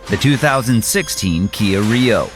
the 2016 Kia Rio.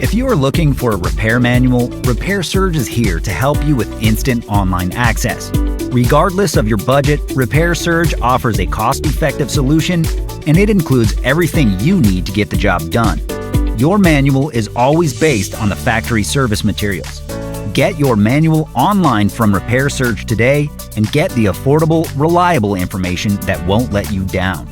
If you are looking for a repair manual, Repair Surge is here to help you with instant online access. Regardless of your budget, Repair Surge offers a cost-effective solution, and it includes everything you need to get the job done. Your manual is always based on the factory service materials. Get your manual online from Repair Surge today and get the affordable, reliable information that won't let you down.